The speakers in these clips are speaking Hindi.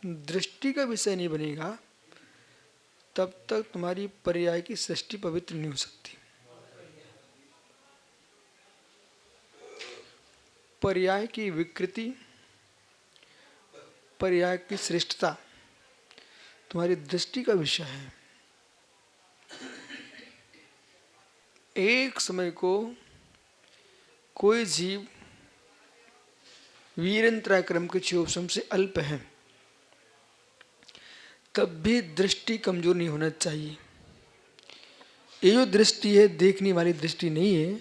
दृष्टि का विषय नहीं बनेगा तब तक तुम्हारी पर्याय की सृष्टि पवित्र नहीं हो सकती। पर्याय की विकृति, पर्याय की श्रेष्ठता तुम्हारी दृष्टि का विषय है। एक समय को कोई जीव वीरेंद्राक्रम के क्षोभम से अल्प है, तब भी दृष्टि कमजोर नहीं होना चाहिए। ये जो दृष्टि है देखने वाली दृष्टि नहीं है,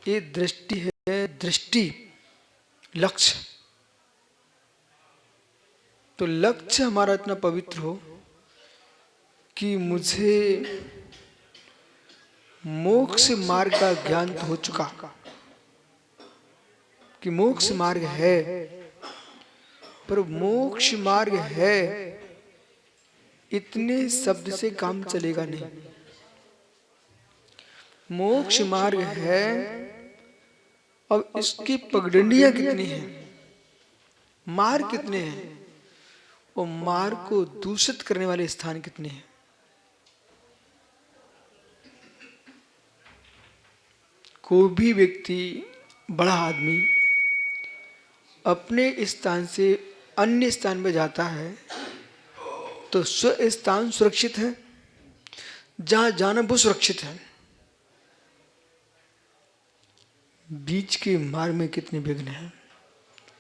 ये दृष्टि है दृष्टि, लक्ष्य। तो लक्ष्य हमारा इतना पवित्र हो कि मुझे मोक्ष मार्ग का ज्ञान तो हो चुका कि मोक्ष मार्ग है, पर मोक्ष मार्ग है इतने शब्द से काम चलेगा नहीं। मोक्ष मार्ग है, अब इसकी पगडंडियां कितनी हैं, मार्ग कितने हैं, और मार्ग को दूषित करने वाले स्थान कितने हैं। कोई भी व्यक्ति, बड़ा आदमी अपने स्थान से अन्य स्थान में जाता है तो स्व स्थान सुरक्षित है, जहां जाना वो सुरक्षित है। बीच के मार्ग में कितने विघ्न हैं।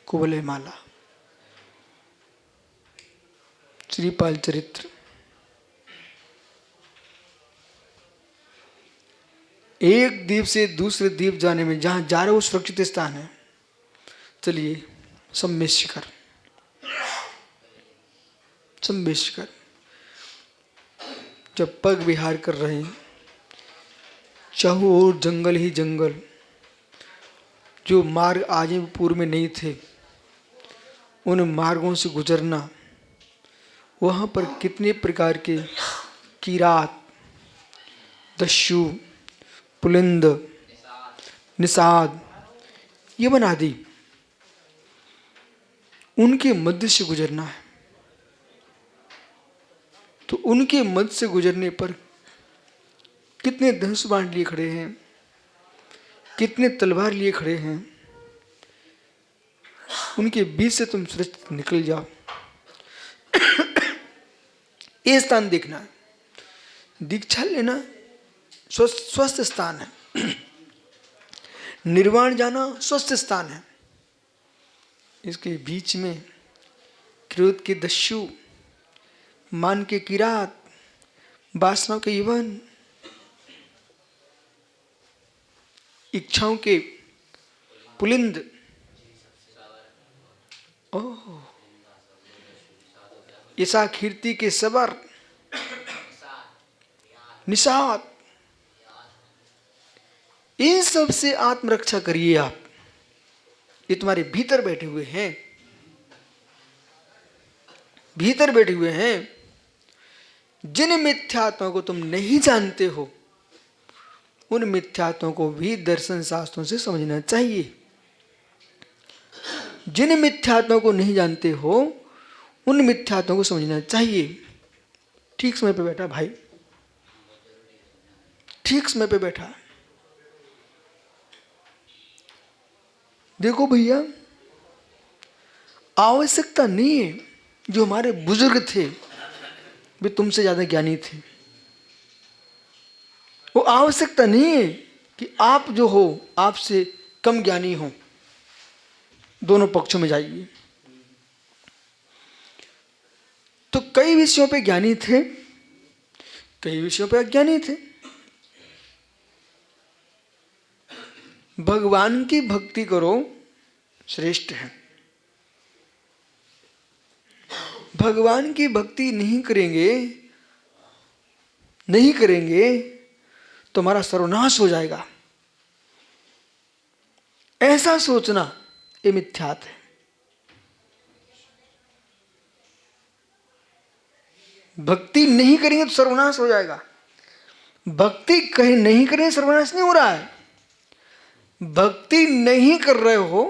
कुवलय माला, श्रीपाल चरित्र। एक द्वीप से दूसरे द्वीप जाने में जहां जा रहे वो सुरक्षित स्थान है। चलिए सम्मेशिखर, सम्मेशिखर जब पग विहार कर रहे हैं, चारों ओर जंगल ही जंगल, जो मार्ग आज पूर्व में नहीं थे उन मार्गों से गुजरना, वहां पर कितने प्रकार के किरात, दस्यु, पुलिंद, निषाद, यवन आदि, उनके मध्य से गुजरना है। तो उनके मध्य से गुजरने पर कितने धनुष बाण लिए खड़े हैं, कितने तलवार लिए खड़े हैं, उनके बीच से तुम सुरक्षित निकल जाओ। ये स्थान देखना है, दीक्षा लेना स्वस्थ स्थान है, निर्वाण जाना स्वस्थ स्थान है। इसके बीच में क्रोध के दस्यु, मान के किरात, वासनाओं के यवन, इच्छाओं के पुलिंद, ईसा कीर्ति के सबर, निषाद, इन सब से आत्मरक्षा करिए आप। ये तुम्हारे भीतर बैठे हुए हैं, भीतर बैठे हुए हैं। जिन मिथ्यात्मा को तुम नहीं जानते हो उन मिथ्यात्मा को भी दर्शन शास्त्रों से समझना चाहिए। जिन मिथ्यात्मा को नहीं जानते हो उन मिथ्यात्मा को समझना चाहिए। ठीक समय पे बैठा भाई, ठीक समय पे बैठा। देखो भैया, आवश्यकता नहीं है, जो हमारे बुजुर्ग थे वे तुमसे ज्यादा ज्ञानी थे, वो आवश्यकता नहीं है कि आप जो हो आपसे कम ज्ञानी हो। दोनों पक्षों में जाइए। तो कई विषयों पे ज्ञानी थे, कई विषयों पे अज्ञानी थे। भगवान की भक्ति करो, श्रेष्ठ है। भगवान की भक्ति नहीं करेंगे तो हमारा सर्वनाश हो जाएगा, ऐसा सोचना ये मिथ्यात है। भक्ति नहीं करेंगे तो सर्वनाश हो जाएगा। भक्ति कहीं नहीं करेंगे सर्वनाश नहीं हो रहा है। भक्ति नहीं कर रहे हो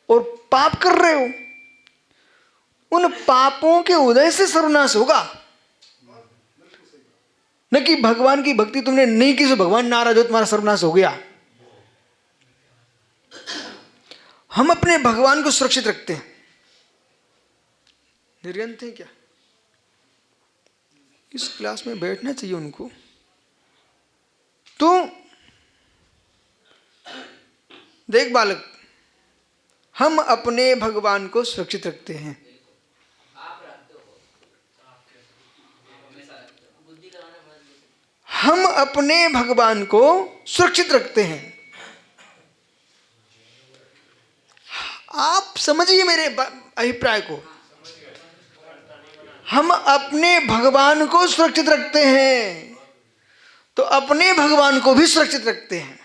और पाप कर रहे हो, उन पापों के उदय से सर्वनाश होगा, न कि भगवान की भक्ति तुमने नहीं की तो भगवान नाराज हो तुम्हारा सर्वनाश हो गया। हम अपने भगवान को सुरक्षित रखते हैं। निर्गंत है क्या? इस क्लास में बैठना चाहिए उनको। तो देख बालक, हम अपने भगवान को सुरक्षित रखते हैं। हम अपने भगवान को सुरक्षित रखते हैं। आप समझिए मेरे अभिप्राय को। हम अपने भगवान को सुरक्षित रखते हैं तो अपने भगवान को भी सुरक्षित रखते हैं।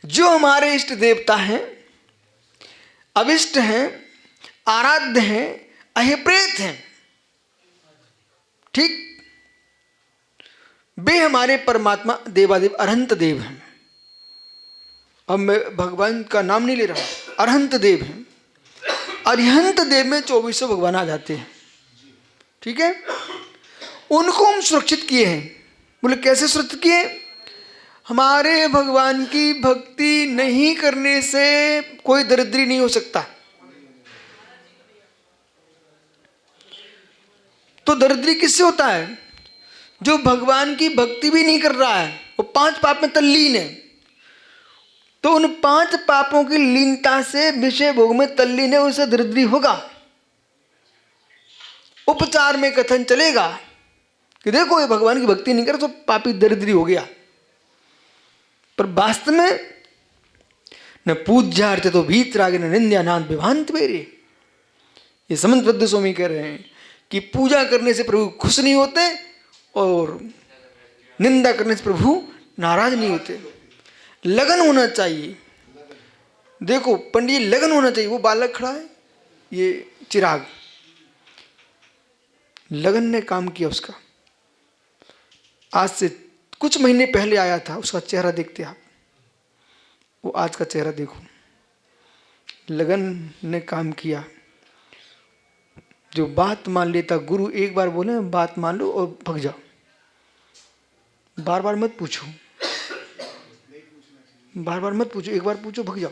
जो हमारे इष्ट देवता हैं, अभिष्ट हैं, आराध्य हैं, अहिप्रेत हैं, ठीक, वे हमारे परमात्मा देवादेव अरहंत देव हैं। अब मैं भगवान का नाम नहीं ले रहा, अरहंत देव हैं। अरिहंत देव में 2400 भगवान आ जाते हैं, ठीक है। उनको हम सुरक्षित किए हैं। बोले कैसे सुरक्षित किए? हमारे भगवान की भक्ति नहीं करने से कोई दरिद्री नहीं हो सकता। तो दरिद्री किससे होता है? जो भगवान की भक्ति भी नहीं कर रहा है, वो 5 पाप में तल्लीन है। तो उन 5 पापों की लीनता से विषय भोग में तल्लीन है, उसे दरिद्री होगा। उपचार में कथन चलेगा कि देखो ये भगवान की भक्ति नहीं करे तो पापी दरिद्री हो गया। पर वास्तव में न पूज्यार्थ तो भीतराग न निंद्या नाथ विभांत मेरे। ये समंत बद्ध स्वामी कह रहे हैं कि पूजा करने से प्रभु खुश नहीं होते और निंदा करने से प्रभु नाराज नहीं होते। लगन होना चाहिए। देखो पंडित, लगन होना चाहिए। वो बालक खड़ा है, ये चिराग, लगन ने काम किया उसका। आज से कुछ महीने पहले आया था, उसका चेहरा देखते आप, वो आज का चेहरा देखो। लगन ने काम किया। जो बात मान लेता, गुरु एक बार बोले बात मान लो और भग जाओ, बार बार मत पूछो, बार बार मत पूछो, एक बार पूछो भग जाओ।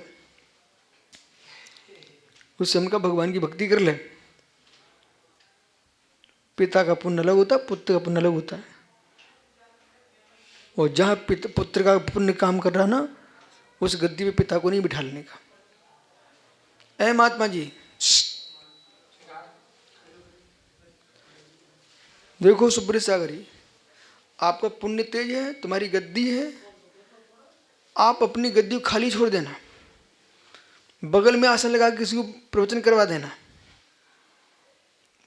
उससे उनका भगवान की भक्ति कर ले। पिता का पुण्य अलग होता है, पुत्र का पुण्य अलग होता है। और जहां पुत्र का पुण्य काम कर रहा ना, उस गद्दी पे पिता को नहीं बिठा लेने का। ऐ महात्मा जी, देखो सुब्रत सागरी, आपका पुण्य तेज है, तुम्हारी गद्दी है, आप अपनी गद्दी को खाली छोड़ देना, बगल में आसन लगा किसी को प्रवचन करवा देना,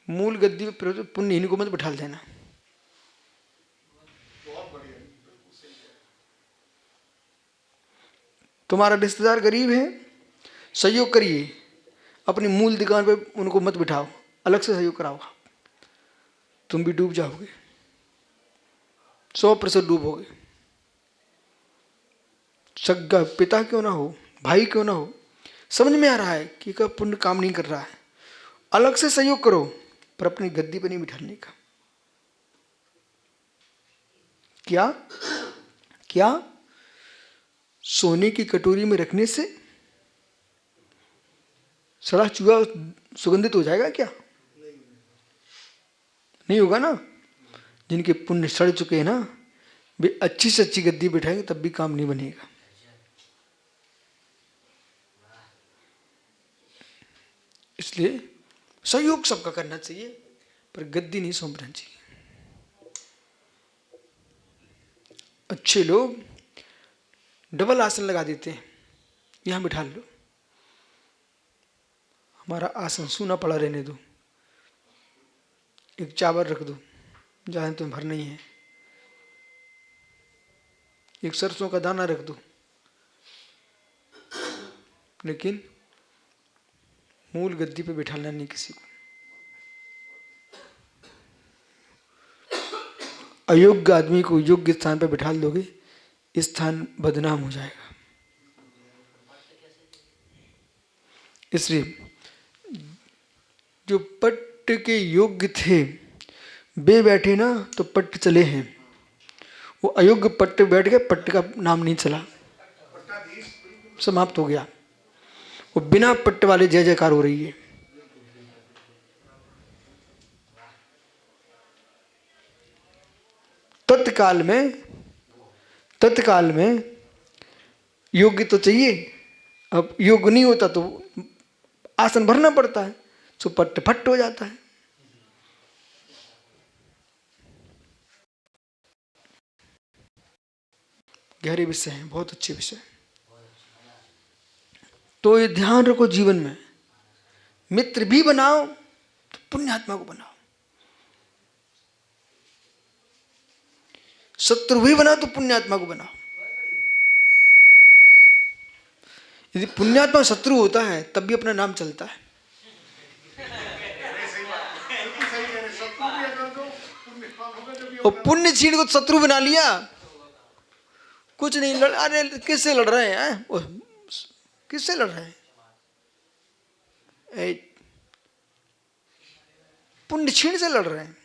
मूल गद्दी पे पुण्यहीन को मत बिठा देना। तुम्हारा रिश्तेदार गरीब है, सहयोग करिए, अपनी मूल दुकान पे उनको मत बिठाओ, अलग से सहयोग कराओ। तुम भी डूब जाओगे, 100% डूबोगे। सगा पिता क्यों ना हो, भाई क्यों ना हो, समझ में आ रहा है कि का पुण्य काम नहीं कर रहा है, अलग से सहयोग करो, पर अपनी गद्दी पे नहीं बिठाने का। क्या क्या सोने की कटोरी में रखने से सड़ा चूहा सुगंधित हो जाएगा क्या? नहीं होगा ना। जिनके पुण्य सड़ चुके हैं ना, वे अच्छी से अच्छी गद्दी बिठाएंगे तब भी काम नहीं बनेगा। इसलिए सहयोग सबका करना चाहिए, पर गद्दी नहीं सौंपना चाहिए। अच्छे लोग डबल आसन लगा देते हैं, यहां बिठा लो, हमारा आसन सूना पड़ा रहने दो, एक चावल रख दो जहां तुम्हें भर नहीं है, एक सरसों का दाना रख दो, लेकिन मूल गद्दी पे बिठाना नहीं किसी को। अयोग्य आदमी को योग्य स्थान पर बिठा दोगे, स्थान बदनाम हो जाएगा। इसलिए जो पट्ट के योग्य थे वे बैठे ना तो पट्ट चले हैं, वो अयोग्य पट्ट पे बैठ गए, पट्ट का नाम नहीं चला, समाप्त हो गया। वो बिना पट्ट वाले जय जयकार हो रही है। तत्काल में योग्य तो चाहिए, अब योग्य नहीं होता तो आसन भरना पड़ता है, तो पट्ट फट हो जाता है। गहरे विषय हैं, बहुत अच्छे विषय। तो ये ध्यान रखो, जीवन में मित्र भी बनाओ तो पुण्यात्मा को बनाओ, शत्रु भी बनाओ तो पुण्यात्मा को बनाओ। यदि पुण्यात्मा शत्रु होता है तब भी अपना नाम चलता है। और पुण्य छीन को शत्रु बना लिया, कुछ नहीं लड़, अरे किससे लड़ रहे हैं, किससे लड़ रहे हैं, पुण्य छीन से लड़ रहे हैं।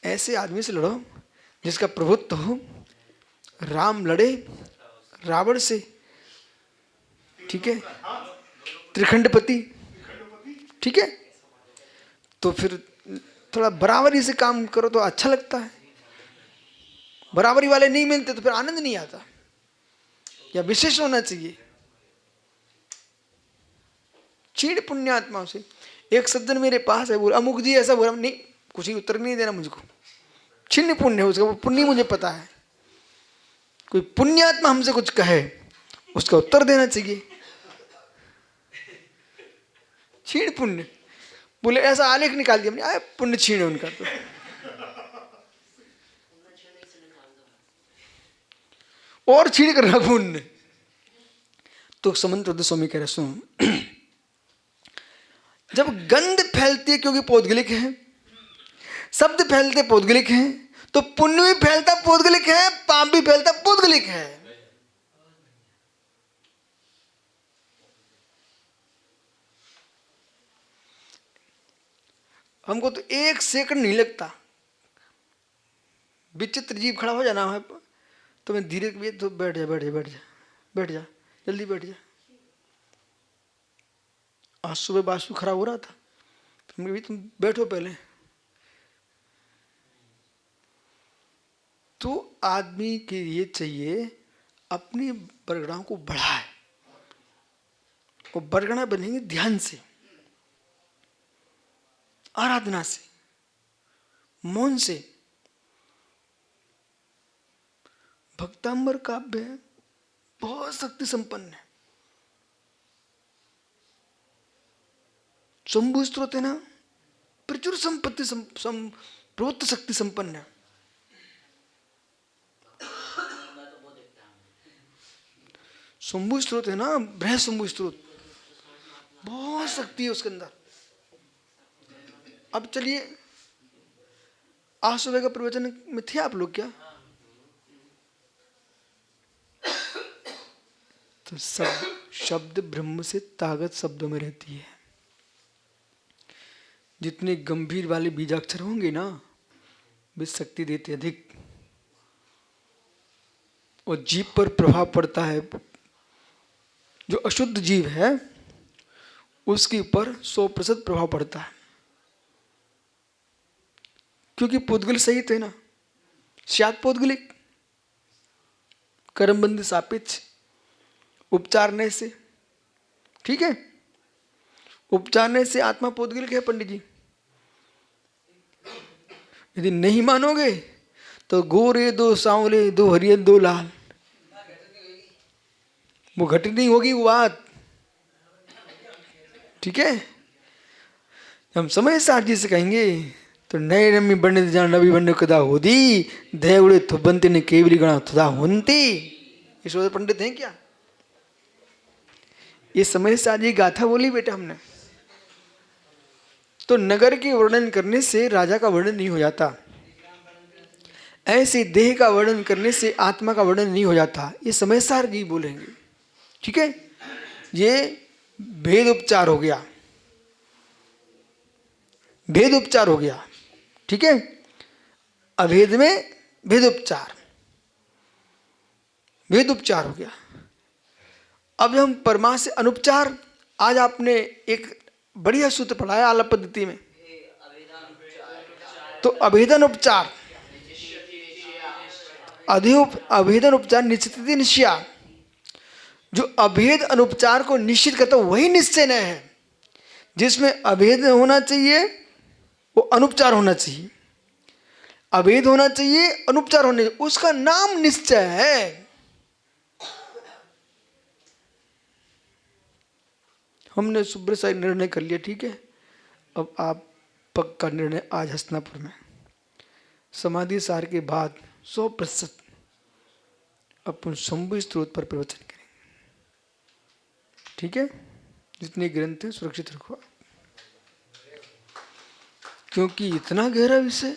ऐसे आदमी से लड़ो जिसका प्रभुत्व हो। राम लड़े रावण से, ठीक है, त्रिखंडपति, ठीक है, तो फिर थोड़ा बराबरी से काम करो तो अच्छा लगता है। बराबरी वाले नहीं मिलते तो फिर आनंद नहीं आता, या विशेष होना चाहिए। चीड़ पुण्यात्माओं से। एक सज्जन मेरे पास है, बोला अमुक जी ऐसा बोला, नहीं कुछ ही उत्तर नहीं देना मुझको, छिन्न पुण्य है उसका, वो पुण्य मुझे पता है। कोई पुण्यात्मा हमसे कुछ कहे उसका उत्तर देना चाहिए। छीण पुण्य बोले, ऐसा आलेख निकाल दिया हमने, पुण्य छीण है उनका। तो और छीण कर रहा पुण्य। तो समंत स्वामी कह रहे सुन, जब गंध फैलती है क्योंकि पौद्गलिक है, शब्द फैलते पौद्गलिक है, तो पुण्य भी फैलता पौद्गलिक है, पाप भी फैलता पौद्गलिक है। हमको तो एक सेकंड नहीं लगता, विचित्र जीव खड़ा हो जाना है तो मैं धीरे धीरे, तो बैठ जा बैठ जा बैठ जा बैठ जा, जल्दी बैठ जा। आज सुबह वास्तु खराब हो रहा था, तुम बैठो पहले। तो आदमी के लिए चाहिए अपनी बरगड़ाओं को बढ़ाए, वो बरगड़ा बनेंगे ध्यान से, आराधना से, मौन से। भक्तांबर काव्य बहुत शक्ति संपन्न है। शंभु स्त्रोत है ना, प्रचुर संपत्ति प्रवृत्त शक्ति संपन्न है। शंभु स्त्रोत है ना, बृहद शंभु स्त्रोत, बहुत शक्ति है उसके अंदर। अब चलिए, आज सुबह का प्रवचन में थे आप लोग क्या? तो सब शब्द ब्रह्म से ताकत शब्दों में रहती है। जितने गंभीर वाले बीजाक्षर होंगे ना, वे शक्ति देते अधिक, और जीव पर प्रभाव पड़ता है। जो अशुद्ध जीव है उसके ऊपर 100% प्रभाव पड़ता है, क्योंकि पौद्गलिक सहित है ना, स्यात् पौद्गलिक, कर्मबंध सापेक्ष, उपचारने से, ठीक है, उपचारने से आत्मा पौद्गलिक है पंडित जी। यदि नहीं मानोगे तो गोरे दो सांवले, दो हरियर दो लाल, वो घटित नहीं होगी वो बात, ठीक है। हम समय साथ जी से कहेंगे तो नए रमी बंडित जान रवि बंड कदा होदी देवड़े तो बनते ने केवली गणा थदा होती। यशोदा पंडित हैं क्या? ये समय साथ जी गाथा बोली बेटा हमने। तो नगर के वर्णन करने से राजा का वर्णन नहीं हो जाता, ऐसे देह का वर्णन करने से आत्मा का वर्णन नहीं हो जाता। ये समय सार जी बोलेंगे, ठीक है। ये भेद उपचार हो गया, भेद उपचार हो गया, ठीक है। अभेद में भेद उपचार, भेद उपचार हो गया। अब हम परमा से अनुपचार, आज आपने एक बढ़िया सूत्र पढ़ा है आलाप पद्धति में, तो अभेदन उपचार, अभेदन उपचार निश्चित निश्चया, जो अभेद अनुपचार को निश्चित करता वही निश्चय है। जिसमें अभेद होना चाहिए वो अनुपचार होना चाहिए, अभेद होना चाहिए अनुपचार होने चाहिए, उसका नाम निश्चय है। हमने सुब्रत साहब निर्णय कर लिया, ठीक है। अब आप पक्का निर्णय आज हस्तिनापुर में समाधि सार के बाद 100% अपन शंभु स्त्रोत पर प्रवचन करेंगे, ठीक है। जितने ग्रंथ हैं सुरक्षित रखो, क्योंकि इतना गहरा विषय,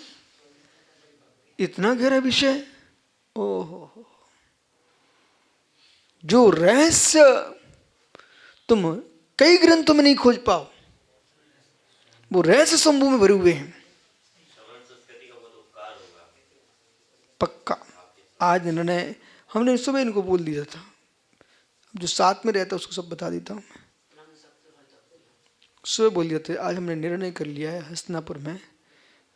इतना गहरा विषय, ओहो, जो रहस्य तुम कई ग्रंथों में नहीं खोज पाओ, वो रहस्य शंभु में भरे हुए हैं। पक्का आज निर्णय हमने सुबह इनको बोल दिया था, जो साथ में रहता है उसको सब बता देता हूँ मैं। सुबह बोल दिया था, आज हमने निर्णय कर लिया है हस्तिनापुर में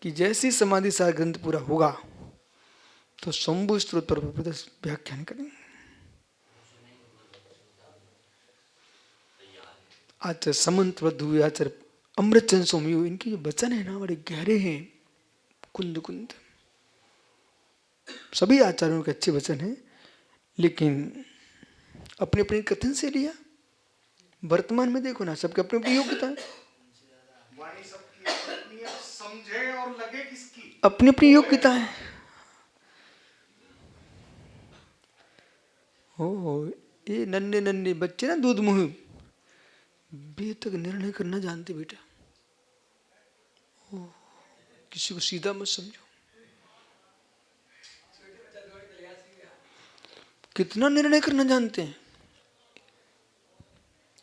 कि जैसी समाधि सार ग्रंथ पूरा होगा तो शंभु स्त्रोत पर व्याख्यान करेंगे। आचार्य समंत वधु, आचार्य अमृतचंद सोमियो, इनके जो वचन है ना बड़े गहरे हैं, कुंद कुंद। सभी आचार्यों के अच्छे वचन हैं, लेकिन अपने अपने कथन से लिया। वर्तमान में देखो ना, सबके अपनी अपनी योग्यता है, समझे और लगे किसकी, अपनी अपनी योग्यता है। ओ ये नन्हे नन्हे बच्चे ना दूध मुंह, बे तक निर्णय करना जानते बेटा। ओ किसी को सीधा मत समझो। कितना निर्णय करना जानते हैं।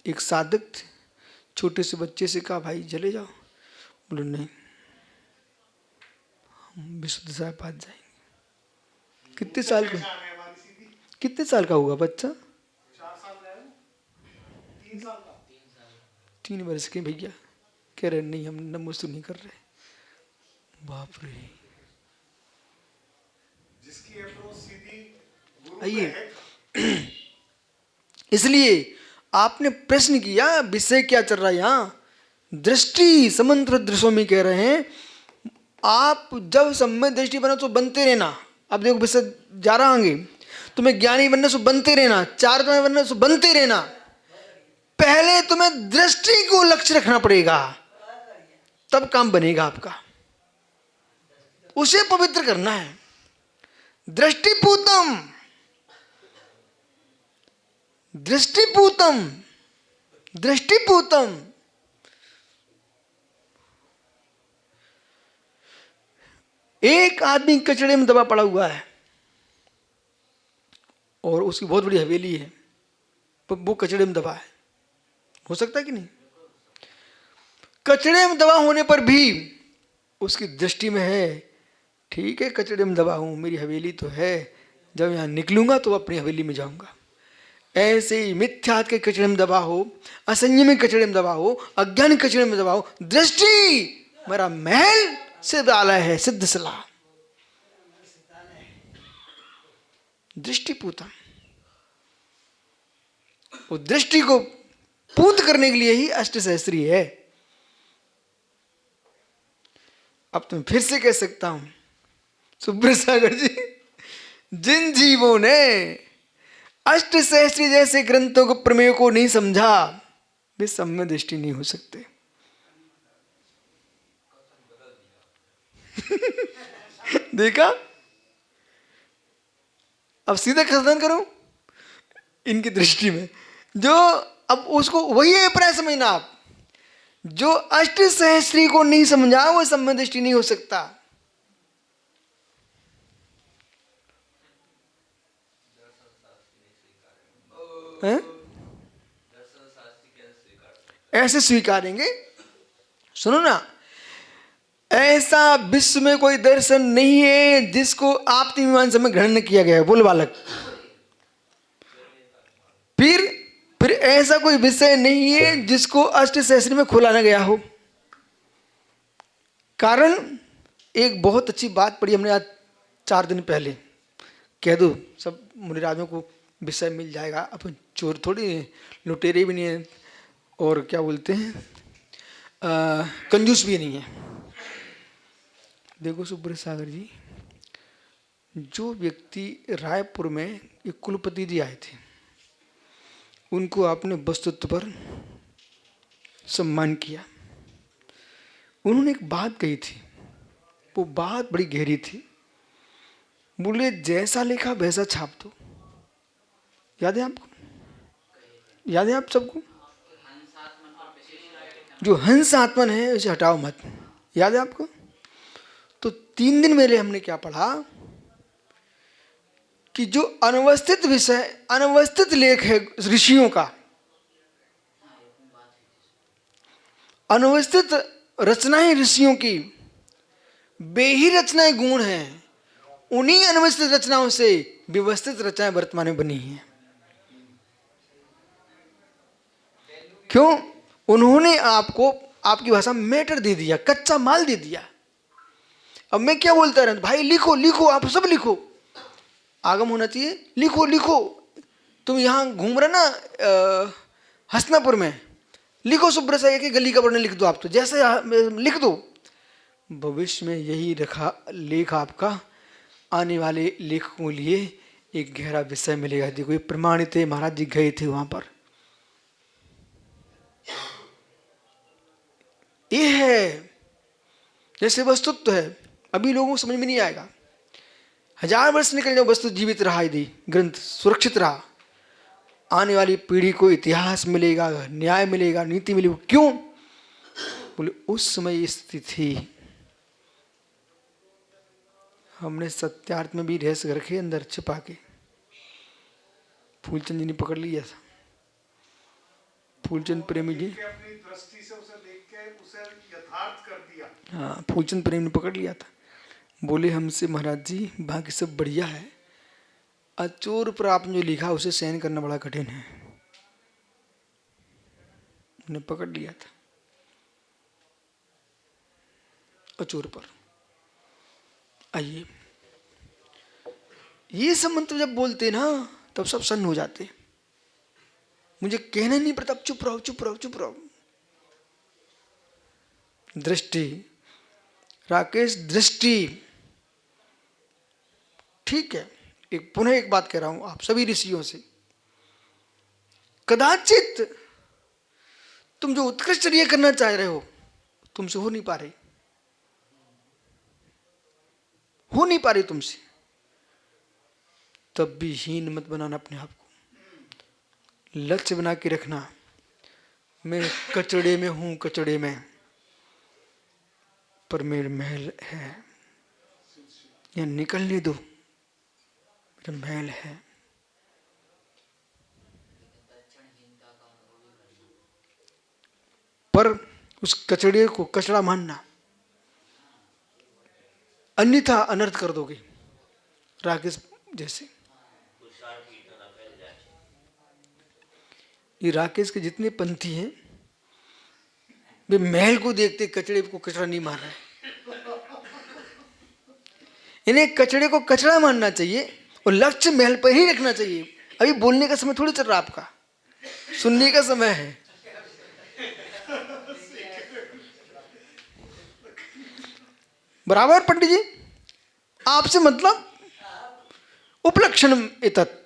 एक साधक थे, छोटे से बच्चे से कहा भाई चले जाओ, बोले नहीं हम विशुद्ध साहब पास जाएंगे। कितने साल का, कितने साल का होगा बच्चा? 3 वर्ष के भैया। कह रहे नहीं हम नमोस्तु नहीं कर रहे। बाप रे, जिसकी अप्रोच सीधी। आइए इसलिए आपने प्रश्न किया विषय क्या चल रहा है यहाँ, दृष्टि समंत्र दृश्यों में कह रहे हैं। आप जब सम्यक दृष्टि बनो तो बनते रहना। अब देखो विषय जा रहा आगे, तुम्हें ज्ञानी बनना सो बनते रहना, चार तुम्हें बनना सो बनते रहना। पहले तुम्हें दृष्टि को लक्ष्य रखना पड़ेगा, तब काम बनेगा आपका। उसे पवित्र करना है। दृष्टिपूतम, दृष्टिपूतम, दृष्टिपूतम। एक आदमी कचड़े में दबा पड़ा हुआ है और उसकी बहुत बड़ी हवेली है, पर वो कचड़े में दबा है। हो सकता है कि नहीं? कचड़े में दबा होने पर भी उसकी दृष्टि में है ठीक है कचड़े में दबा हूं, मेरी हवेली तो है, जब यहां निकलूंगा तो अपनी हवेली में जाऊंगा। ऐसे ही मिथ्यात के कचड़े में दबा हो, असंयमी कचड़े में दबा हो, अज्ञानी कचड़े में दबा हो, दृष्टि मेरा महल सिद्धालय है, सिद्ध सलाह। दृष्टि पूता, वो दृष्टि को पूत करने के लिए ही अष्टसहस्त्री है। अब तुम फिर से कह सकता हूं सुब्रत सागर जी, जिन जीवों ने अष्टसहस्त्री जैसे ग्रंथों को प्रमेय को नहीं समझा, वे सम्यक दृष्टि नहीं हो सकते। देखा? अब सीधा खंडन करूं इनकी दृष्टि में, जो अब उसको वही अभिप्राय समझना आप, जो अष्ट सहस्त्री को नहीं समझा वो सम्यक दृष्टि नहीं हो सकता। है? ऐसे स्वीकारेंगे। सुनो ना, ऐसा विश्व में कोई दर्शन नहीं है जिसको आपती मीमांसा में ग्रहण न किया गया है। बोल बालक। फिर ऐसा कोई विषय नहीं है जिसको अष्टशास्त्री में खोला न गया हो। कारण एक बहुत अच्छी बात पढ़ी हमने आज 4 दिन पहले। कह दो सब मुनिराजों को विषय मिल जाएगा, अपन चोर थोड़ी है, लुटेरे भी नहीं है, और क्या बोलते हैं कंजूस भी नहीं है। देखो सुब्रत सागर जी, जो व्यक्ति रायपुर में एक कुलपति जी आए थे, उनको आपने वस्तुत्व पर सम्मान किया। उन्होंने एक बात कही थी, वो बात बड़ी गहरी थी। बोले जैसा लिखा वैसा छाप दो। याद है आपको? याद है आप सबको? जो हंस आत्मन है उसे हटाओ मत। याद है आपको? तो 3 दिन पहले हमने क्या पढ़ा कि जो अनवस्थित विषय, अनवस्थित लेख है ऋषियों का, अनवस्थित रचनाएं ऋषियों की, वे ही रचनाएं गुण हैं। उन्हीं अनवस्थित रचनाओं से व्यवस्थित रचनाएं वर्तमान में बनी हैं। क्यों? उन्होंने आपको आपकी भाषा में मैटर दे दिया, कच्चा माल दे दिया। अब मैं क्या बोलता रहता, भाई लिखो लिखो, आप सब लिखो, आगम होना चाहिए, लिखो लिखो। तुम यहाँ घूम रहे ना हसनापुर में, लिखो सुब्रत सागर की गली का वर्णन लिख दो। आप तो जैसे लिख दो, भविष्य में यही रखा लेख आपका आने वाले लेखकों के लिए एक गहरा विषय मिलेगा। देखो ये प्रमाणित है, महाराज जी गए थे वहां पर। ये है जैसे वस्तुत्व है, अभी लोगों को समझ में नहीं आएगा। 1000 वर्ष निकल जाए, वस्तु जीवित रहा, यदि ग्रंथ सुरक्षित रहा, आने वाली पीढ़ी को इतिहास मिलेगा, न्याय मिलेगा, नीति मिलेगी। क्यों? बोले उस समय स्थिति थी। हमने सत्यार्थ में भी रहस्य रखे अंदर छिपा के। फूलचंद जी ने पकड़ लिया था, फूलचंद प्रेमी जी अपनी दृष्टि से उसे देख के उसे यथार्थ कर दिया। हाँ, फूलचंद प्रेमी ने पकड़ लिया था। बोले हमसे महाराज जी बाकी सब बढ़िया है, अचोर पर आपने जो लिखा उसे सहन करना बड़ा कठिन है। उन्हें पकड़ लिया था अचोर पर। आइए, ये सब मंत्र जब बोलते ना तब सब सन्न हो जाते। मुझे कहना नहीं पड़ता, चुप रहो चुप रहो चुप रहो। दृष्टि राकेश, दृष्टि ठीक है। एक पुनः एक बात कह रहा हूं आप सभी ऋषियों से, कदाचित तुम जो उत्कृष्ट कार्य करना चाह रहे हो तुमसे हो नहीं पा रही, हो नहीं पा रही तुमसे, तब भी हीन मत बनाना अपने आप को। लक्ष्य बना के रखना, मैं कचड़े में हूं, कचड़े में, पर मेरा महल है, या निकलने दो, मेरा महल है। पर उस कचड़े को कचड़ा मानना, अन्यथा अनर्थ कर दोगे। राकेश जैसे ये राकेश के जितने पंथी हैं वे महल को देखते कचड़े को कचड़ा नहीं मान रहे। इन्हें कचड़े को कचड़ा मानना चाहिए और लक्ष्य महल पर ही रखना चाहिए। अभी बोलने का समय थोड़ी चल रहा आपका, सुनने का समय है। बराबर पंडित जी, आपसे मतलब उपलक्षण एतत्।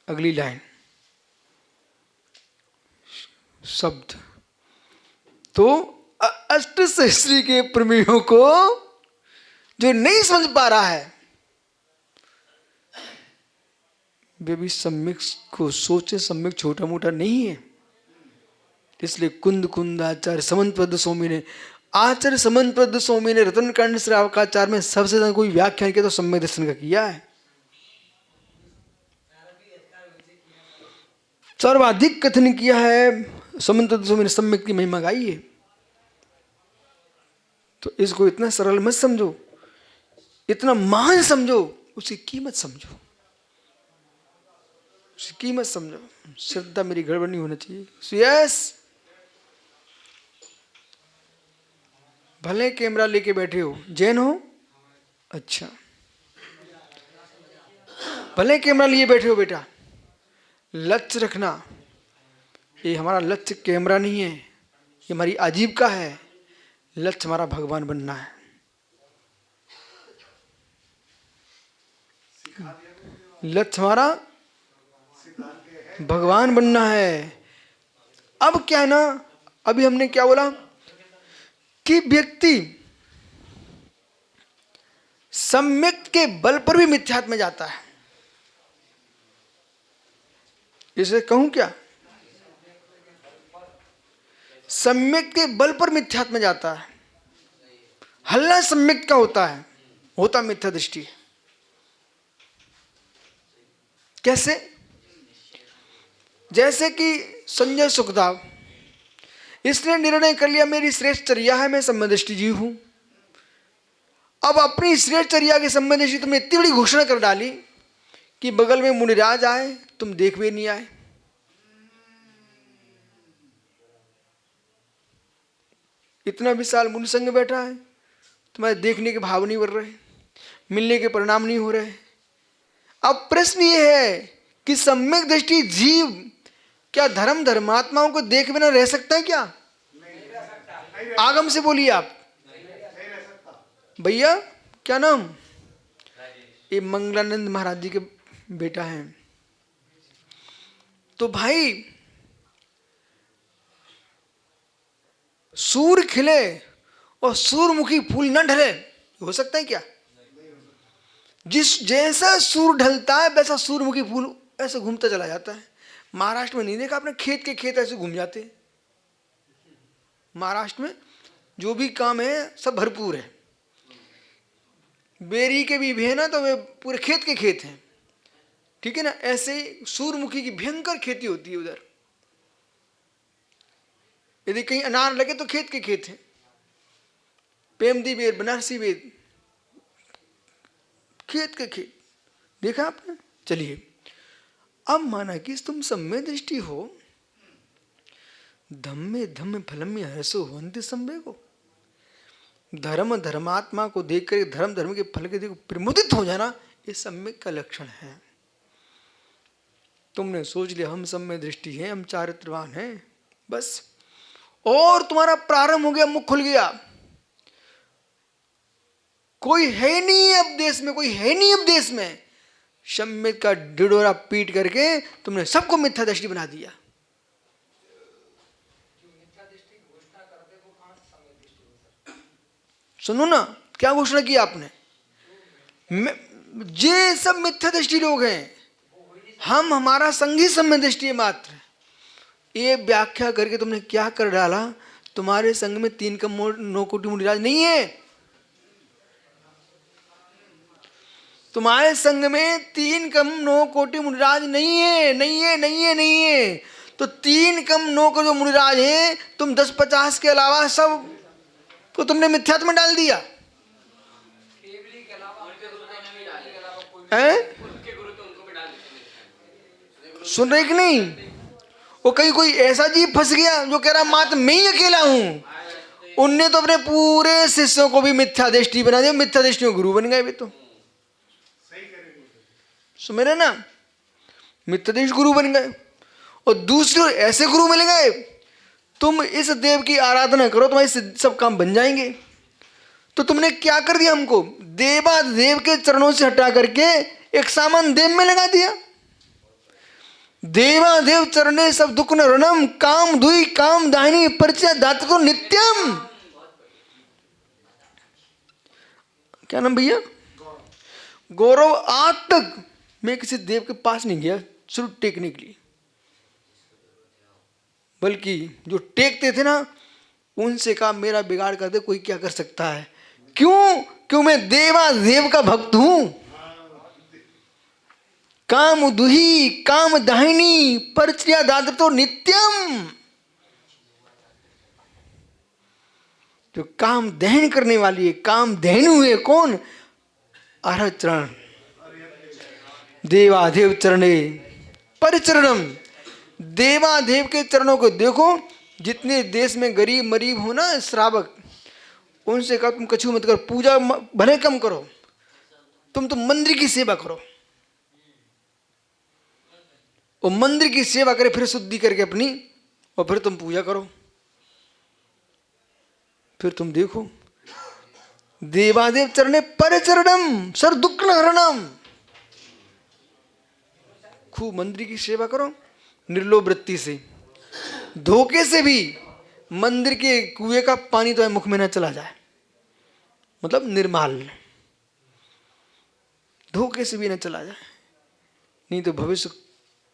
अगली लाइन शब्द तो अष्टशास्त्री के प्रमेयों को जो नहीं समझ पा रहा है वे भी सम्यक को सोचे। सम्यक छोटा मोटा नहीं है, इसलिए कुंद कुंद आचार्य समन्वद स्वामी ने, आचार्य समन्वद स्वामी ने रत्नकांड श्रावकाचार्य में सबसे ज्यादा कोई व्याख्यान किया तो सम्यक दर्शन का किया है। सर्वाधिक कथन किया है समन्त मैंने सम्यक की महिमा गाई है। तो इसको इतना सरल मत समझो, इतना महान समझो, उसकी कीमत समझो, उसकी कीमत समझो। श्रद्धा मेरी गड़बड़ नहीं होना चाहिए। यस, भले कैमरा लेके बैठे हो, जैन हो, अच्छा, भले कैमरा लिए बैठे हो बेटा, लक्ष्य रखना, ये हमारा लक्ष्य कैमरा नहीं है, ये हमारी आजीविका है। लक्ष्य हमारा भगवान बनना है। लक्ष्य हमारा भगवान बनना है। अब क्या है ना, अभी हमने क्या बोला कि व्यक्ति सम्यक के बल पर भी मिथ्यात्व में जाता है। इसे कहूं क्या, सम्यक के बल पर मिथ्यात्व में जाता है। हल्ला सम्यक का होता है, होता मिथ्या दृष्टि है। कैसे? जैसे कि संजय सुखदेव, इसने निर्णय कर लिया मेरी श्रेष्ठ चर्या है, मैं सम्यदृष्टि जीव हूं। अब अपनी श्रेष्ठ चर्या के सम्यदृष्टि तुमने इतनी बड़ी घोषणा कर डाली कि बगल में मुनिराज आए, तुम देख भी नहीं आए। इतना विशाल मुनि संग बैठा है, तुम्हारे देखने के भाव नहीं बढ़ रहे, मिलने के परिणाम नहीं हो रहे। अब प्रश्न ये है कि सम्यक दृष्टि जीव क्या धर्म धर्मात्माओं को देख बिना रह सकता है क्या? आगम से बोलिए आप भैया, क्या नाम? ये मंगलानंद महाराज जी के बेटा हैं। तो भाई, सूर खिले और सूरमुखी फूल न ढले, हो सकता है क्या? जिस जैसा सूर ढलता है वैसा सूरमुखी फूल ऐसे घूमता चला जाता है। महाराष्ट्र में नहीं देखा आपने, खेत के खेत ऐसे घूम जाते हैं। महाराष्ट्र में जो भी काम है सब भरपूर है। बेरी के भी है ना, तो वे पूरे खेत के खेत हैं, ठीक है ना। ऐसे ही सूरमुखी की भयंकर खेती होती है उधर। यदि कहीं अनार लगे तो खेत के खेत हैं। पेमदी बेर, बनारसी बेर, खेत के खेत, देखा आपने। चलिए, अब माना कि तुम सम्यक दृष्टि हो, धम्मे धम्मे फलम में हर्षो होन्ति सम्वेको, धर्म धर्मात्मा को देखकर धर्म धर्म के फल के देखो प्रमुदित हो जाना, ये सम्यक का लक्षण है। तुमने सोच लिया हम सम्यक दृष्टि है, हम चारित्रवान हैं, बस, और तुम्हारा प्रारंभ हो गया, मुख खुल गया। कोई है नहीं अब देश में, कोई है नहीं अब देश में। सम्यक का डिडोरा पीट करके तुमने सबको मिथ्या दृष्टि बना दिया। सुनो ना, क्या घोषणा की आपने? ये सब मिथ्या दृष्टि लोग हैं, हम हमारा संगी सम्यक दृष्टि है मात्र। ये व्याख्या करके तुमने क्या कर डाला? तुम्हारे संग में 3 कम 9 कोटि मुनिराज नहीं है। तुम्हारे संग में 3 कम 9 कोटि मुनिराज नहीं है, नहीं है, नहीं है, नहीं है। तो 3 कम 9 को जो मुनिराज है, तुम 10-50 के अलावा सब को तुमने मिथ्यात्व में डाल दिया है? सुन रहे कि नहीं? वो कहीं कोई ऐसा जीव फंस गया जो कह रहा मात्र मैं ही अकेला हूं। उनने तो अपने पूरे शिष्यों को भी मिथ्या दृष्टि बना दिया, मिथ्या दृष्टि में गुरु बन गए भी। तो सुन रहे ना, मिथ्या दृष्टि गुरु बन गए। और दूसरे ऐसे गुरु मिल गए, तुम इस देव की आराधना करो, तुम्हारे सब काम बन जाएंगे। तो तुमने क्या कर दिया? हमको देवा देव के चरणों से हटा करके एक सामान देव में लगा दिया। देवा देव चरणे सब दुख न ऋणम, काम दुई काम दाहिनी परिचय दात तो नित्यम। क्या नाम भैया? गौरव। आज तक मैं किसी देव के पास नहीं गया सिर्फ टेकने के लिए, बल्कि जो टेकते थे ना उनसे कहा मेरा बिगाड़ कर दे, कोई क्या कर सकता है। क्यों? क्यों मैं देवा देव का भक्त हूं। काम दुही काम दाहिनी परिचर्या दादतो नित्यम। जो काम दहन करने वाली है, काम दहनु है कौन? अरह चरण देवादेव चरणे परिचरणम। देवादेव के चरणों को देखो। जितने देश में गरीब मरीब हो ना श्रावक, उनसे कहा तुम कछु मत करो, पूजा भले कम करो, तुम तो मंदिर की सेवा करो। और मंदिर की सेवा करे, फिर शुद्धि करके अपनी, और फिर तुम पूजा करो। फिर तुम देखो देवादेव चरणे परिचरणम सर दुख न हरणम। खूब मंदिर की सेवा करो निर्लोभ वृत्ति से। धोखे से भी मंदिर के कुएं का पानी तो मुख में न चला जाए, मतलब निर्माल, धोखे से भी न चला जाए, नहीं तो भविष्य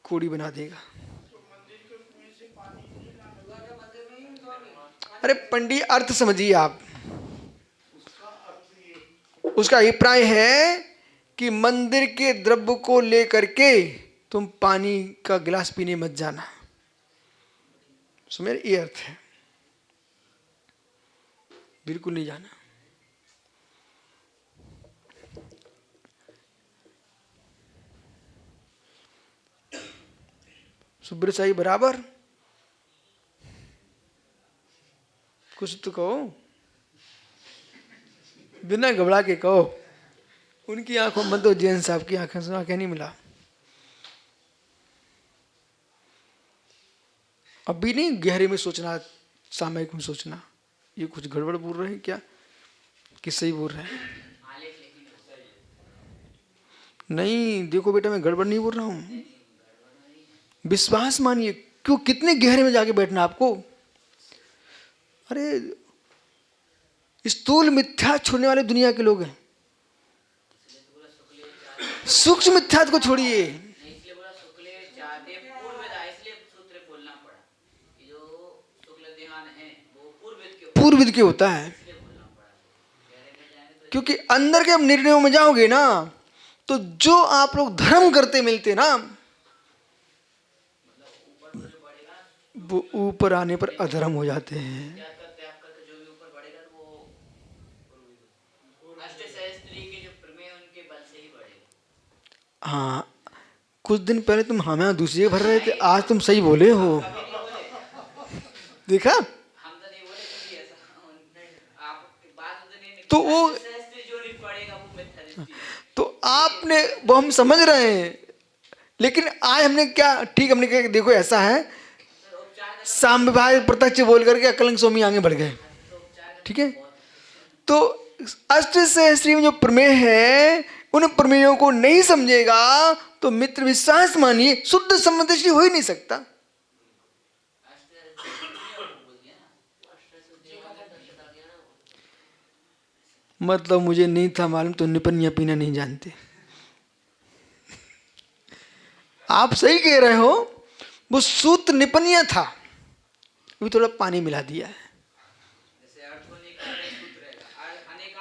कोड़ी बना देगा। अरे पंडित अर्थ समझिए आप। उसका अभिप्राय है कि मंदिर के द्रव्य को लेकर के तुम पानी का गिलास पीने मत जाना। समझ, ये अर्थ है, बिल्कुल नहीं जाना। सुब्र साई बराबर, कुछ तो कहो, बिना घबरा के कहो। उनकी आंखों में तो जैन साहब की आंखें से आंखें नहीं मिला। अभी नहीं गहरे में सोचना, सामयिक में सोचना, ये कुछ गड़बड़ बोल रहे हैं क्या कि सही बोल रहे हैं? नहीं देखो बेटा, मैं गड़बड़ नहीं बोल रहा हूं, विश्वास मानिए। क्यों, कितने गहरे में जाके बैठना आपको। अरे स्थूल मिथ्या छोड़ने वाले दुनिया के लोग हैं, सूक्ष्म मिथ्या को छोड़िए। पूर्व विद के होता है, क्योंकि अंदर के निर्णयों में जाओगे ना, तो जो आप लोग धर्म करते मिलते ना, वो ऊपर आने पर अधर्म हो जाते हैं। हाँ, कुछ दिन पहले तुम हमें दूसरी भर रहे थे, आज तुम सही बोले हो। देखा? तो वो, तो आपने, वो हम समझ रहे हैं, लेकिन आज हमने क्या ठीक, हमने क्या देखो ऐसा है, साम विभाग प्रत्यक्ष बोल करके अकलंक स्वामी आगे बढ़ गए। ठीक है, तो अष्ट सहस्त्री में जो प्रमेय है, उन प्रमेयों को नहीं समझेगा तो मित्र विश्वास मानिए शुद्ध संबंध हो ही नहीं सकता। मतलब मुझे नहीं था मालूम, तो निपनिया पीना नहीं जानते। आप सही कह रहे हो, वो सूत्र निपनिया था, अभी थोड़ा पानी मिला दिया है।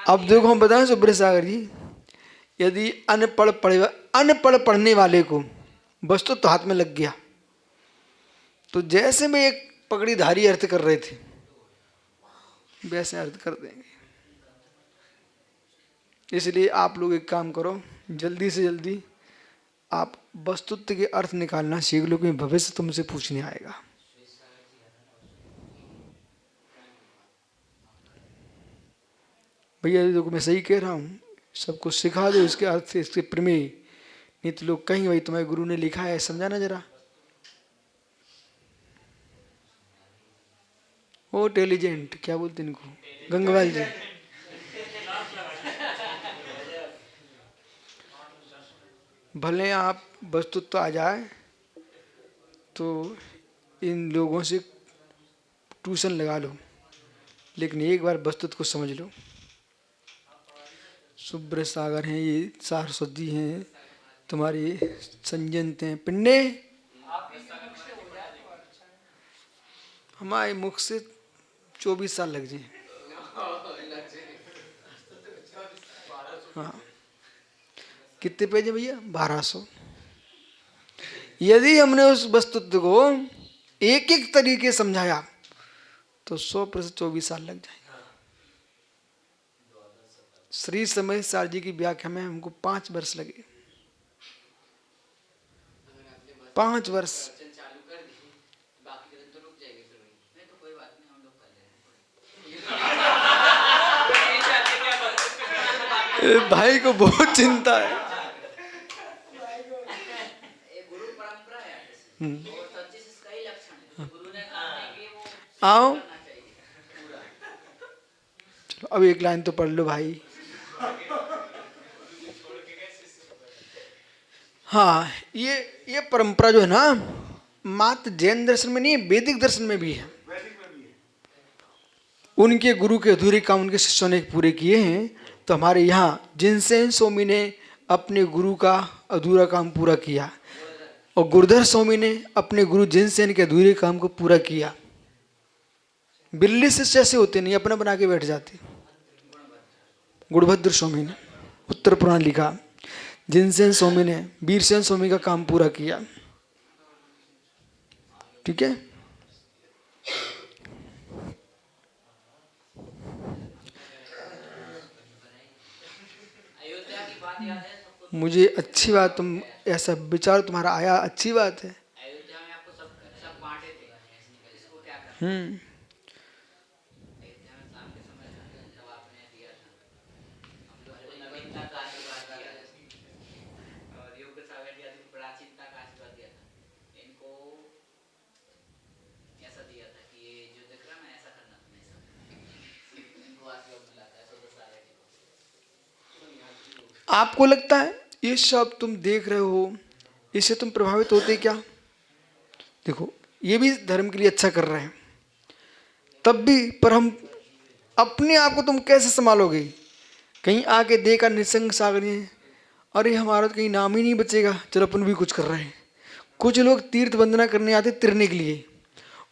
अब देखो हम बताएं सुब्रत सागर जी, यदि अनपढ़ पढ़ने वाले को वस्तु तो हाथ में लग गया, तो जैसे में एक पगड़ीधारी अर्थ कर रहे थे वैसे अर्थ कर देंगे। इसलिए आप लोग एक काम करो, जल्दी से जल्दी आप वस्तुत्व के अर्थ निकालना सीख लो, कि भविष्य तुमसे पूछने आएगा। भैया देखो मैं सही कह रहा हूँ, सबको सिखा दो इसके अर्थ से, इसके प्रमेय। नहीं तो लोग कहेंगे भाई तुम्हारे गुरु ने लिखा है, समझाना जरा। वो इंटेलिजेंट क्या बोलते इनको, गंगवाल जी। भले आप वस्तुत्व आ जाए तो इन लोगों से ट्यूशन लगा लो, लेकिन एक बार वस्तुत्व को समझ लो। सुब्रत सागर हैं, ये सारस्वती हैं, तुम्हारी संजंत हैं, पिंडे हमारे मुख से 24 साल लग जाए। हाँ, कितने पेज है भैया? 1200। यदि हमने उस वस्तुत्व को एक एक तरीके समझाया तो 100% 24 साल लग जाएंगे। श्री समय सार जी की व्याख्या में हमको 5 वर्ष लगे। 5 वर्ष। भाई को बहुत चिंता है। आओ चलो अब एक लाइन तो पढ़ लो भाई। हाँ, ये परंपरा जो है ना, मात्र जैन दर्शन में नहीं है, वैदिक दर्शन में भी है। उनके गुरु के अधूरे काम उनके शिष्यों ने पूरे किए हैं। तो हमारे यहाँ जिनसेन स्वामी ने अपने गुरु का अधूरा काम पूरा किया और गुरुधर स्वामी ने अपने गुरु जिनसेन के अधूरे काम को पूरा किया। बिल्ली शिष्य ऐसे होते नहीं, अपना बना के बैठ जाते। गुणभद्र स्वामी ने उत्तर पुराण लिखा, जिनसेन स्वामी ने वीरसेन स्वामी का काम पूरा किया। ठीक है। मुझे अच्छी बात, तुम ऐसा विचार तुम्हारा आया, अच्छी बात है। आपको लगता है ये सब तुम देख रहे हो, इससे तुम प्रभावित होते क्या? देखो, ये भी धर्म के लिए अच्छा कर रहे हैं तब भी, पर हम अपने आप को तुम कैसे संभालोगे? कहीं आके देखा निसंग सागरी, अरे हमारा तो कहीं नाम ही नहीं बचेगा, चलो अपन भी कुछ कर रहे हैं। कुछ लोग तीर्थ वंदना करने आते तिरने के लिए,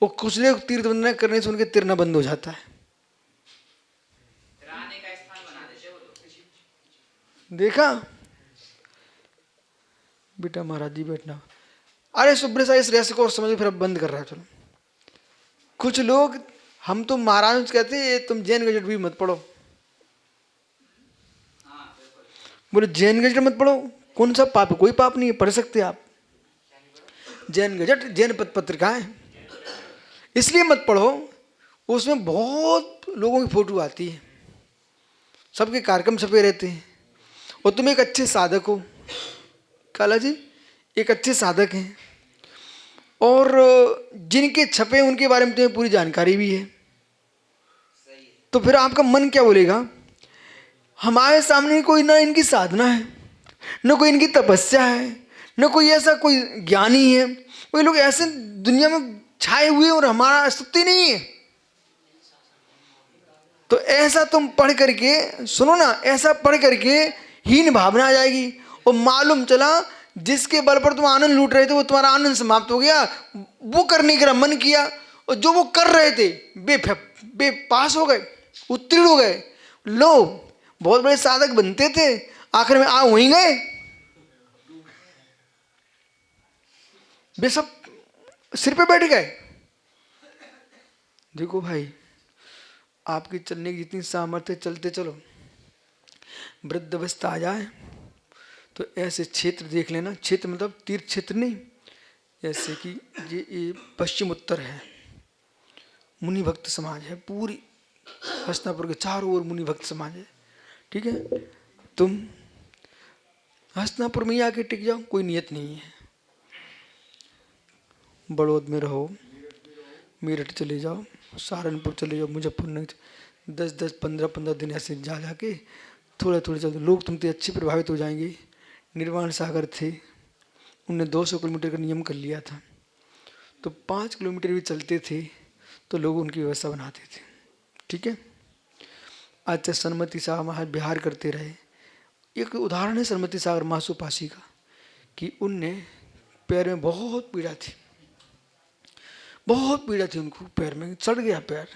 और कुछ लोग तीर्थ वंदना करने से उनके तिरना बंद हो जाता है। देखा बेटा, महाराज जी बैठना। अरे सुब्र सा इस रहस्य को और समझ, फिर अब बंद कर रहा है। चलो, कुछ लोग, हम तो महाराज कहते हैं तुम जैन गजट भी मत पढ़ो। बोले जैन गजट मत पढ़ो, कौन सा पाप है? कोई पाप नहीं है, पढ़ सकते आप। जैन गजट जैन पत्रिका है, इसलिए मत पढ़ो। उसमें बहुत लोगों की फोटो आती है, सबके कार्यक्रम छपे रहते हैं, और तुम एक अच्छे साधक हो काला जी, एक अच्छे साधक हैं, और जिनके छपे उनके बारे में तुम्हें पूरी जानकारी भी है। तो फिर आपका मन क्या बोलेगा? हमारे सामने कोई ना इनकी साधना है, न कोई इनकी तपस्या है, न कोई ऐसा कोई ज्ञानी है। कोई लोग ऐसे दुनिया में छाए हुए और हमारा अस्तित्व ही नहीं है। तो ऐसा तुम पढ़ करके, सुनो ना, ऐसा पढ़ करके हीन भावना आ जाएगी, और मालूम चला जिसके बल पर तुम आनंद लूट रहे थे वो तुम्हारा आनंद समाप्त हो गया। वो करने का मन किया, और जो वो कर रहे थे बेपास हो गए, उत्तीर्ण हो गए। लो, बहुत बड़े साधक बनते थे, आखिर में आ वहीं गए। वे सब सिर पे बैठ गए। देखो भाई, आपकी चलने की जितनी सामर्थ्य, चलते चलो। वृद्ध अवस्था आ जाए तो ऐसे क्षेत्र देख लेना। क्षेत्र मतलब तीर्थ क्षेत्र नहीं, जैसे कि ये पश्चिम उत्तर है, मुनि भक्त समाज है, पूरी हस्तिनापुर के चारों ओर मुनि भक्त समाज है। ठीक है, तुम हस्तिनापुर में ही आके टिक जाओ, कोई नियत नहीं है। बड़ौद में रहो, मेरठ चले जाओ, सहारनपुर चले जाओ, मुजफ्फरनगर, 10-10, 15-15 दिन ऐसे जा जाके थोड़ा थोड़ा चलते, लोग तुमसे अच्छे प्रभावित हो जाएंगे। निर्वाण सागर थे, उनने 200 किलोमीटर का नियम कर लिया था, तो 5 किलोमीटर भी चलते थे तो लोग उनकी व्यवस्था बनाते थे। ठीक है। अच्छा, सन्मति साहब वहाँ बिहार करते रहे। एक उदाहरण है सन्मति सागर मासूपासी का, कि उनने पैर में बहुत पीड़ा थी, बहुत पीड़ा थी उनको, पैर में चढ़ गया पैर,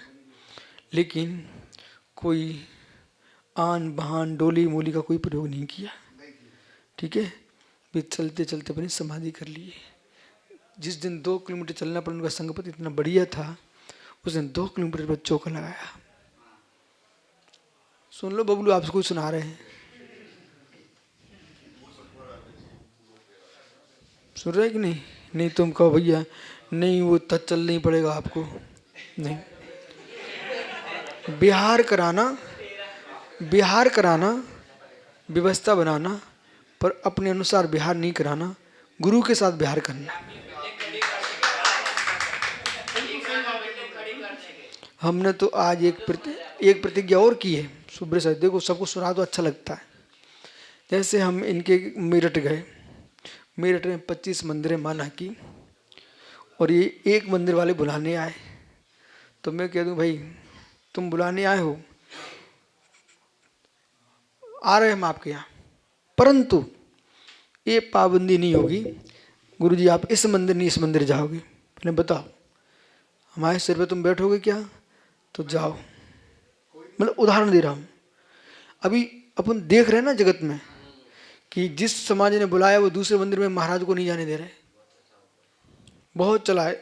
लेकिन कोई आन बहान डोली मोली का कोई प्रयोग नहीं किया। ठीक है, वे चलते चलते अपनी समाधि कर लिए। जिस दिन 2 किलोमीटर चलना पड़ा, उनका संगपत इतना बढ़िया था, उस दिन 2 किलोमीटर पर चौका लगाया। सुन लो बबलू, आपसे कुछ सुना रहे हैं, सुन रहे कि नहीं? नहीं तुम कहो भैया नहीं वो तक चल नहीं पड़ेगा आपको, नहीं। बिहार कराना, बिहार कराना, व्यवस्था बनाना, पर अपने अनुसार बिहार नहीं कराना, गुरु के साथ बिहार करना। हमने तो आज एक प्रतिज्ञा और की है सुब्रत सर, देखो सबको सुना तो अच्छा लगता है। जैसे हम इनके मेरठ गए, मेरठ में 25 मंदिरें माना की, और ये एक मंदिर वाले बुलाने आए, तो मैं कह दूं भाई तुम बुलाने आए हो, आ रहे हम आपके यहाँ, परंतु ये पाबंदी नहीं होगी गुरुजी आप इस मंदिर नहीं इस मंदिर जाओगे। पहले बताओ हमारे सिर पे तुम बैठोगे क्या? तो जाओ। मतलब उदाहरण दे रहा हूँ। अभी अपन देख रहे हैं ना जगत में कि जिस समाज ने बुलाया वो दूसरे मंदिर में महाराज को नहीं जाने दे रहे, बहुत चला है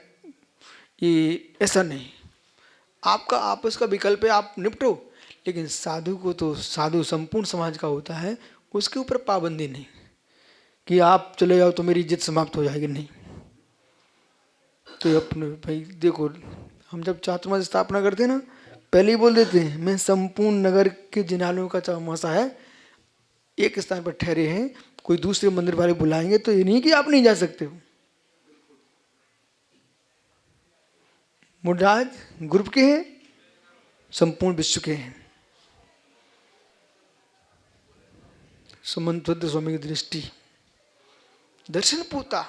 ये। ऐसा नहीं, आपका आपस का विकल्प है, आप निपटो, लेकिन साधु को तो साधु संपूर्ण समाज का होता है, उसके ऊपर पाबंदी नहीं कि आप चले जाओ तो मेरी इज्जत समाप्त हो जाएगी, नहीं। तो अपने भाई देखो, हम जब चातुर्मास स्थापना करते हैं ना, पहले ही बोल देते हैं मैं संपूर्ण नगर के जिनालयों का चातुर्मासा है, एक स्थान पर ठहरे हैं, कोई दूसरे मंदिर वाले बुलाएंगे तो ये नहीं कि आप नहीं जा सकते हो। मुराज ग्रुप के हैं, संपूर्ण विश्व के हैं। सुमंत स्वामी की दृष्टि, दर्शन पूता,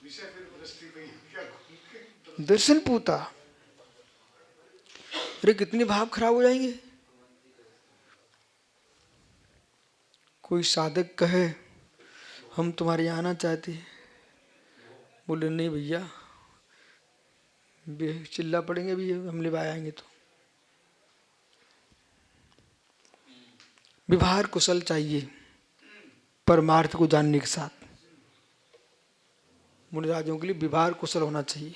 विषय फिर दृष्टि पे ही क्या दर्शन पूता। अरे कितने भाव खराब हो जाएंगे। कोई साधक कहे हम तुम्हारे यहाँ आना चाहते हैं, बोले नहीं भैया चिल्ला पड़ेंगे भी, हम ले आएंगे तो। व्यवहार कुशल चाहिए परमार्थ को जानने के साथ। मुनिराजों के लिए व्यवहार कुशल होना चाहिए।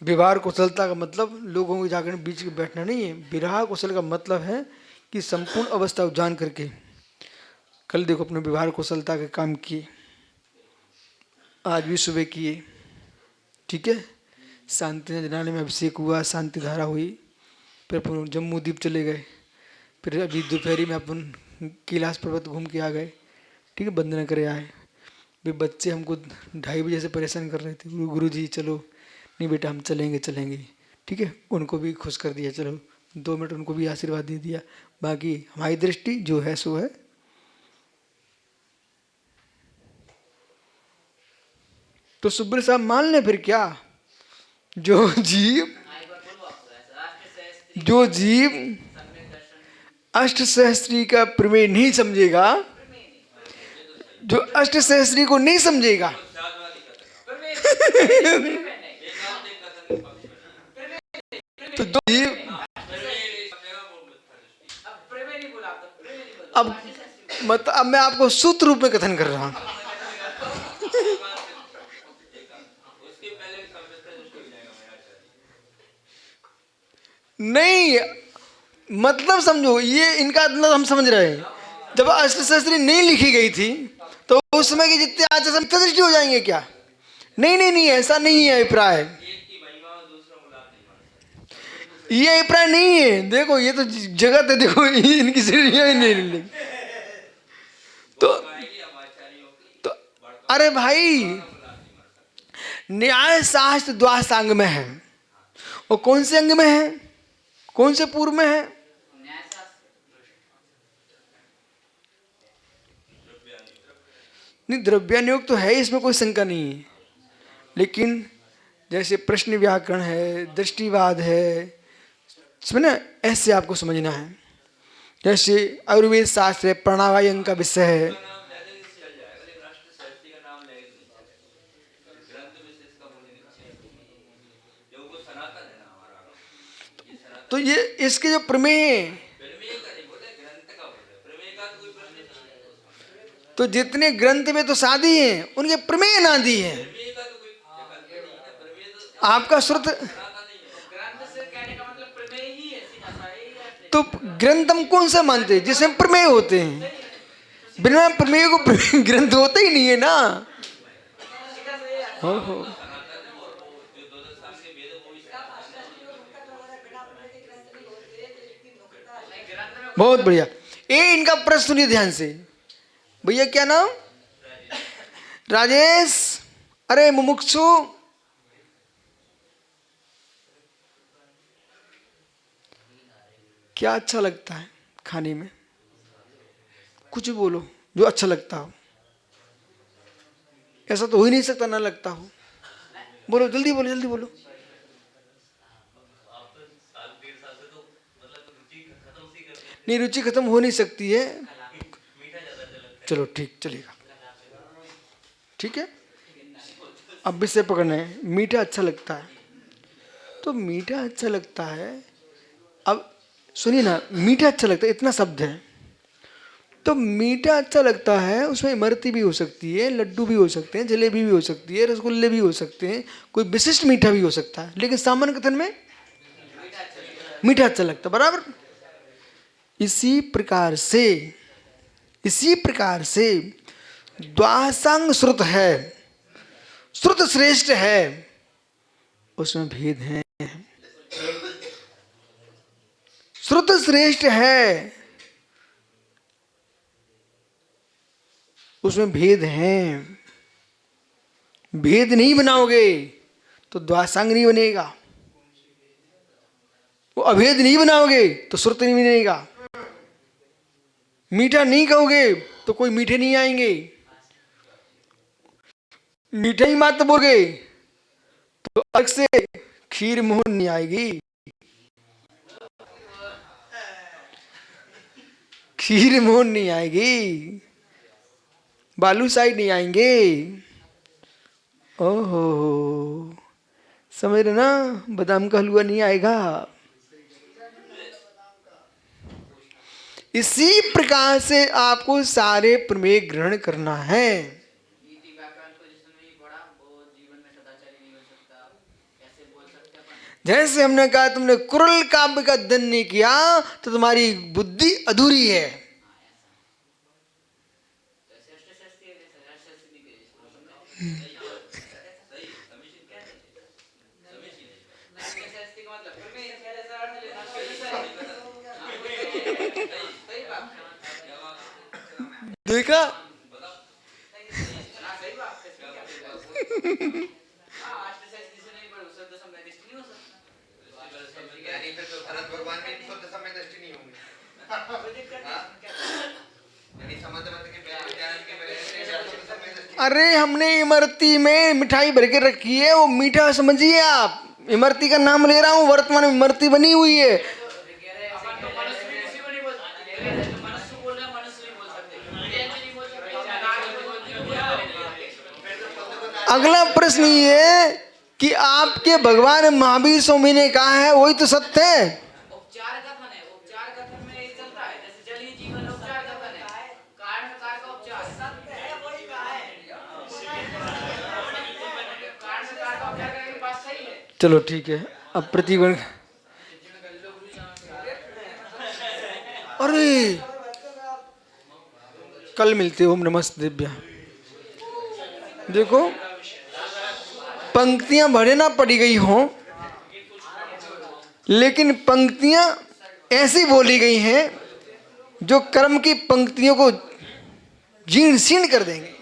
व्यवहार कुशलता का मतलब लोगों के जाकर बीच में बैठना नहीं है। व्यवहार कुशल का मतलब है कि संपूर्ण अवस्था को जान करके, कल देखो अपने व्यवहार कुशलता के काम किए, आज भी सुबह किए, ठीक है। शांति जनाने में अभिषेक हुआ, शांति धारा हुई, फिर अपन जम्मू द्वीप चले गए, फिर अभी दोपहरी में अपन कैलाश पर्वत घूम के आ गए, ठीक है, वंदना करे आए। भी बच्चे हमको 2:30 बजे से परेशान कर रहे थे, गुरु जी चलो, नहीं बेटा हम चलेंगे चलेंगे, ठीक है, उनको भी खुश कर दिया, चलो 2 मिनट उनको भी आशीर्वाद दे दिया। बाकी हमारी दृष्टि जो है सो है। तो सुब्र साहब मान ले फिर क्या, जो जीव अष्ट सहस्त्री का प्रमेय नहीं समझेगा, जो अष्ट सहस्त्री को नहीं समझेगा, तो जो जीव अब मैं आपको सूत्र रूप में कथन कर रहा हूं। नहीं मतलब समझो, ये इनका मतलब हम समझ रहे हैं। जब अष्टशास्त्री नहीं लिखी गई थी तो उस समय के जितने आचार्य दृष्टि हो जाएंगे क्या? नहीं नहीं नहीं, ऐसा नहीं है अभिप्राय, ये अभिप्राय नहीं है। देखो ये तो जगत है, देखो इनकी सीढ़ियां नहीं। तो अरे भाई न्याय शास्त्र द्वादश अंग में है, और कौन से अंग में है, कौन से पूर्व में है? नहीं द्रव्यानुयोग तो है, इसमें कोई शंका नहीं है, लेकिन जैसे प्रश्न व्याकरण है, दृष्टिवाद है, इसमें ना ऐसे आपको समझना है। जैसे आयुर्वेद शास्त्र है, प्राणायाम का विषय है, तो ये इसके जो प्रमेय तो जितने ग्रंथ में तो सादी हैं उनके प्रमेय नादी हैं। आपका श्रुत तो ग्रंथ हम कौन सा मानते हैं? जिसमें प्रमेय होते हैं। बिना प्रमेय को ग्रंथ होता ही नहीं है ना। हो। बहुत बढ़िया। ये इनका प्रश्न सुनिए ध्यान से। भैया क्या नाम? राजेश। अरे मुमुक्षु, क्या अच्छा लगता है खाने में? कुछ भी बोलो जो अच्छा लगता हो। ऐसा तो हो ही नहीं सकता ना लगता हो। बोलो जल्दी बोलो, जल्दी बोलो। नहीं, रुचि खत्म हो नहीं सकती है। चलो ठीक चलेगा, ठीक है। अब विषय पकड़ना है। मीठा अच्छा लगता है, तो मीठा अच्छा लगता है। अब सुनिए ना, मीठा अच्छा लगता है इतना शब्द है, तो मीठा अच्छा लगता है उसमें इमरती भी हो सकती है, लड्डू भी हो सकते हैं, जलेबी भी हो सकती है, रसगुल्ले भी हो सकते हैं, कोई विशिष्ट मीठा भी हो सकता है, लेकिन सामान्य कथन में मीठा अच्छा लगता है। बराबर। इसी प्रकार से द्वासांग श्रुत है, श्रुत श्रेष्ठ है, उसमें भेद है। श्रुत श्रेष्ठ है, उसमें भेद है। भेद नहीं बनाओगे तो द्वासांग नहीं बनेगा। वो अभेद नहीं बनाओगे तो श्रुत नहीं बनेगा। मीठा नहीं कहोगे तो कोई मीठे नहीं आएंगे। मीठा ही मात्र बोलोगे तो अलग से खीर मोहन नहीं आएगी। खीर मोहन नहीं आएगी, बालूशाही नहीं आएंगे। ओहो, समझ रहे ना? बादाम का हलवा नहीं आएगा। इसी प्रकार से आपको सारे प्रमेय ग्रहण करना है। जैसे हमने कहा तुमने कुरल काव्य का अध्ययन नहीं किया तो तुम्हारी बुद्धि अधूरी है। देखा? अरे हमने इमरती में मिठाई भर के रखी है, वो मीठा समझिए आप। इमरती का नाम ले रहा हूं, वर्तमान में इमरती बनी हुई है। अगला प्रश्न ये कि आपके भगवान महावीर स्वामी ने कहा है वही तो सत्य है। चलो ठीक है। अब प्रतिगण, अरे कल मिलते हो। ओम नमस्ते दिव्या। देखो पंक्तियां भरे ना पड़ी गई हों, लेकिन पंक्तियां ऐसी बोली गई हैं जो कर्म की पंक्तियों को जीर्ण शीर्ण कर देंगे।